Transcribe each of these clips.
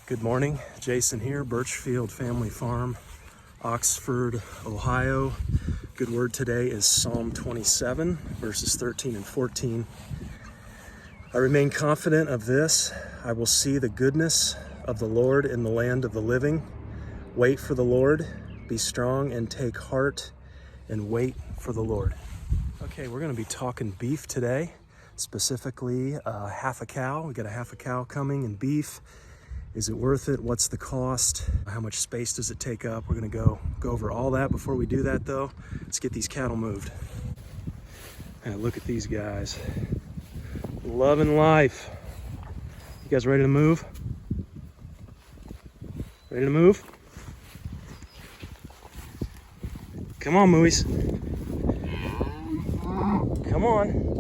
Good morning, Jason here, Birchfield Family Farm, Oxford, Ohio. Good word today is Psalm 27, verses 13 and 14. I remain confident of this. I will see the goodness of the Lord in the land of the living. Wait for the Lord, be strong and take heart and wait for the Lord. Okay, we're gonna be talking beef today, specifically half a cow. We got a half a cow coming and beef. Is it worth it? What's the cost? How much space does it take up? We're gonna go over all that. Before we do that though, let's get these cattle moved. And look at these guys. Loving life. You guys ready to move? Ready to move? Come on, Mooies. Come on.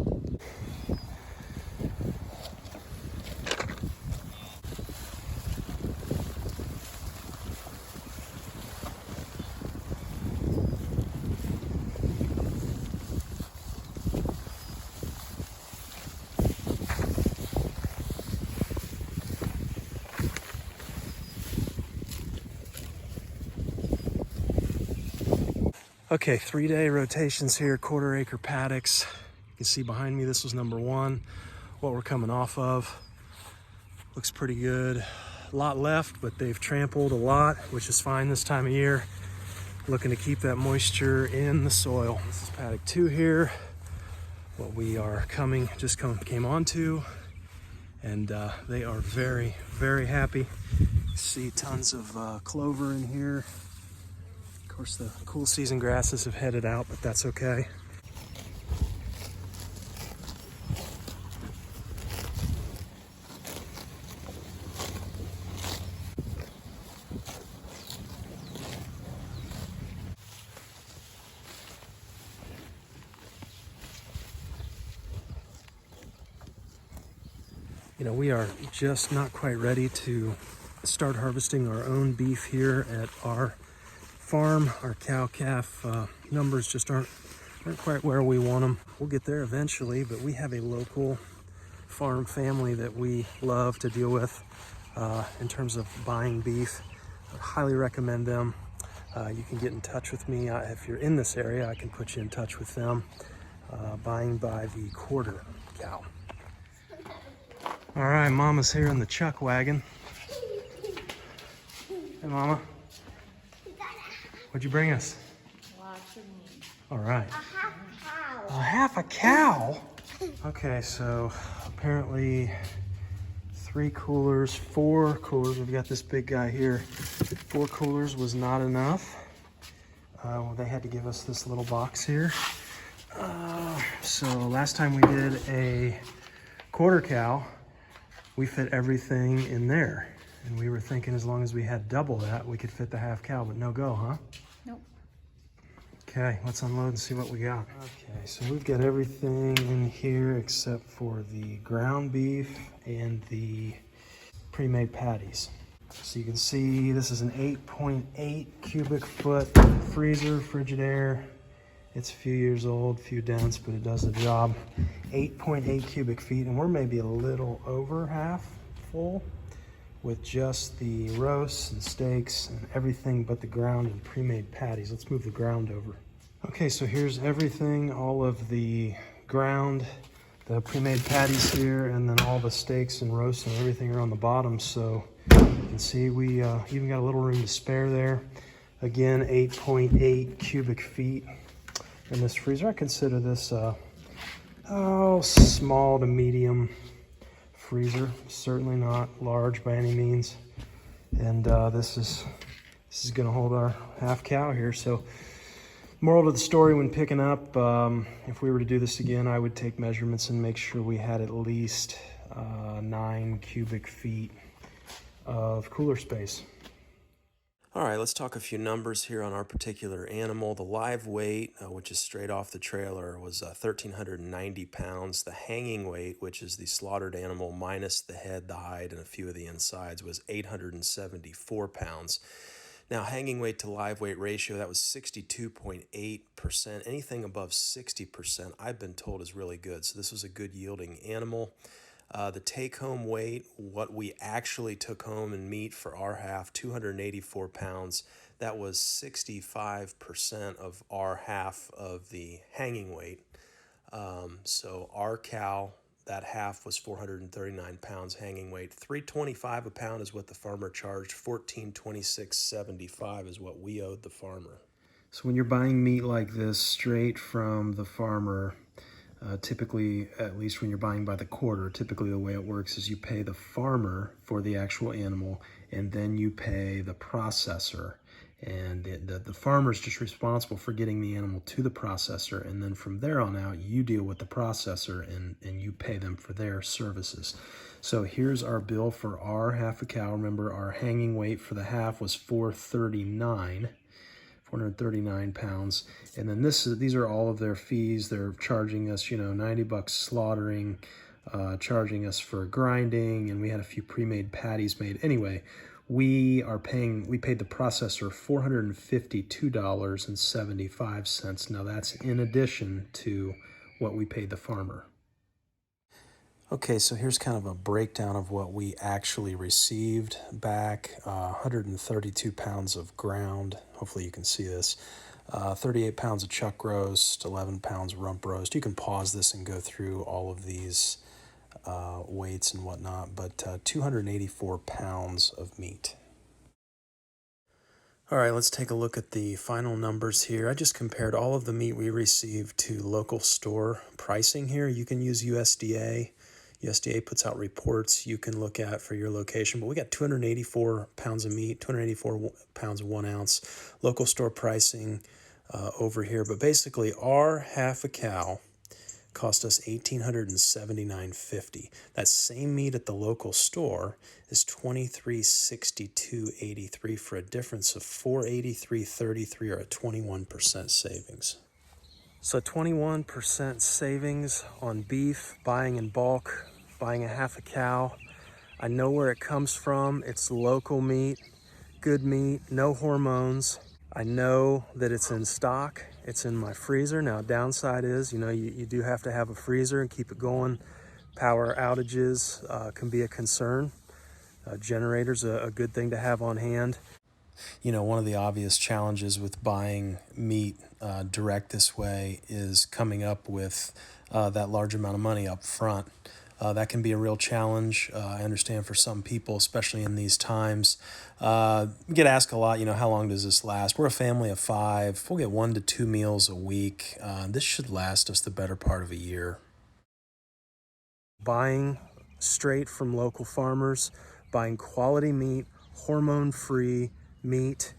Okay, 3-day rotations here, quarter acre paddocks. You can see behind me, this was number one. What we're coming off of looks pretty good. A lot left, but they've trampled a lot, which is fine this time of year. Looking to keep that moisture in the soil. This is paddock 2 here. What we are came onto, and they are very, very happy. You see tons of clover in here. Of course, the cool season grasses have headed out, but that's okay. You know, we are just not quite ready to start harvesting our own beef here at our farm. Our cow-calf numbers just aren't quite where we want them. We'll get there eventually, but we have a local farm family that we love to deal with in terms of buying beef. I highly recommend them. You can get in touch with me. If you're in this area, I can put you in touch with them. Buying by the quarter cow. All right, Mama's here in the chuck wagon. Hey, Mama. What'd you bring us? All right. A half a cow? Okay, so apparently 4 coolers. We've got this big guy here. 4 coolers was not enough. They had to give us this little box here. So last time we did a quarter cow, we fit everything in there. And we were thinking as long as we had double that, we could fit the half cow, but no go, huh? Nope. Okay, let's unload and see what we got. Okay, so we've got everything in here except for the ground beef and the pre-made patties. So you can see this is an 8.8 cubic foot freezer, Frigidaire. It's a few years old, few dents, but it does the job. 8.8 cubic feet, and we're maybe a little over half full with just the roasts and steaks and everything but the ground and pre-made patties. Let's move the ground over. Okay, so here's everything, all of the ground, the pre-made patties here, and then all the steaks and roasts and everything are on the bottom. So you can see we even got a little room to spare there. Again, 8.8 cubic feet in this freezer. I consider this small to medium freezer, certainly not large by any means. And this is going to hold our half cow here. So moral of the story when picking up, if we were to do this again, I would take measurements and make sure we had at least 9 cubic feet of cooler space. All right, let's talk a few numbers here on our particular animal. The live weight, which is straight off the trailer, was 1,390 pounds. The hanging weight, which is the slaughtered animal minus the head, the hide, and a few of the insides, was 874 pounds. Now, hanging weight to live weight ratio, that was 62.8%. Anything above 60%, I've been told, is really good. So this was a good yielding animal. The take-home weight, what we actually took home in meat for our half, 284 pounds. That was 65% of our half of the hanging weight. So our cow, that half was 439 pounds hanging weight. 325 a pound is what the farmer charged. 1426.75 is what we owed the farmer. So when you're buying meat like this straight from the farmer, typically, at least when you're buying by the quarter, typically the way it works is you pay the farmer for the actual animal, and then you pay the processor. And the farmer's just responsible for getting the animal to the processor, and then from there on out, you deal with the processor and you pay them for their services. So here's our bill for our half a cow. Remember, our hanging weight for the half was 439 pounds. And then these are all of their fees. They're charging us, $90 slaughtering, charging us for grinding, and we had a few pre-made patties made. Anyway, we paid the processor $452.75. Now that's in addition to what we paid the farmer. Okay, so here's kind of a breakdown of what we actually received back. 132 pounds of ground. Hopefully you can see this. 38 pounds of chuck roast, 11 pounds rump roast. You can pause this and go through all of these weights and whatnot, but 284 pounds of meat. All right, let's take a look at the final numbers here. I just compared all of the meat we received to local store pricing here. You can use USDA. USDA puts out reports you can look at for your location, but we got 284 pounds of meat, 284 pounds of 1 ounce, local store pricing over here. But basically, our half a cow cost us $1,879.50. That same meat at the local store is $2362.83 for a difference of $483.33, or a 21% savings. So 21% savings on beef, buying in bulk, buying a half a cow. I know where it comes from. It's local meat, good meat, no hormones. I know that it's in stock. It's in my freezer. Now, downside is, you do have to have a freezer and keep it going. Power outages can be a concern. Generator's a good thing to have on hand. One of the obvious challenges with buying meat direct this way is coming up with that large amount of money up front. That can be a real challenge. I understand for some people, especially in these times. We get asked a lot, how long does this last? We're a family of 5. We'll get 1 to 2 meals a week. This should last us the better part of a year. Buying straight from local farmers, buying quality meat, hormone-free meat.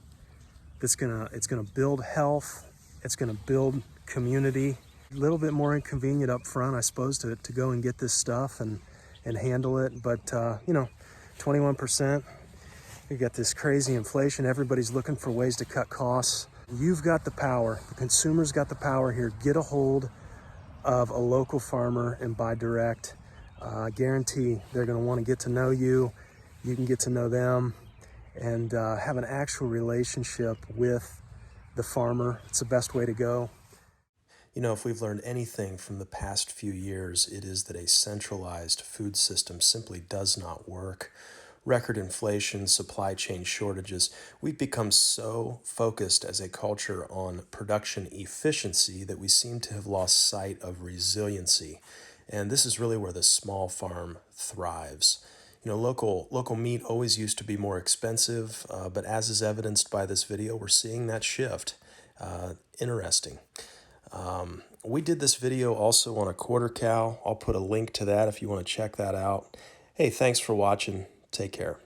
It's gonna build health. It's gonna build community. A little bit more inconvenient up front, I suppose, to go and get this stuff and handle it. But 21%. You got this crazy inflation. Everybody's looking for ways to cut costs. You've got the power. The consumer's got the power here. Get a hold of a local farmer and buy direct. I guarantee they're going to want to get to know you. You can get to know them and have an actual relationship with the farmer. It's the best way to go. If we've learned anything from the past few years, it is that a centralized food system simply does not work. Record inflation, supply chain shortages. We've become so focused as a culture on production efficiency that we seem to have lost sight of resiliency. And this is really where the small farm thrives. Local meat always used to be more expensive, but as is evidenced by this video, we're seeing that shift. Interesting. We did this video also on a quarter cow. I'll put a link to that if you want to check that out. Hey, thanks for watching. Take care.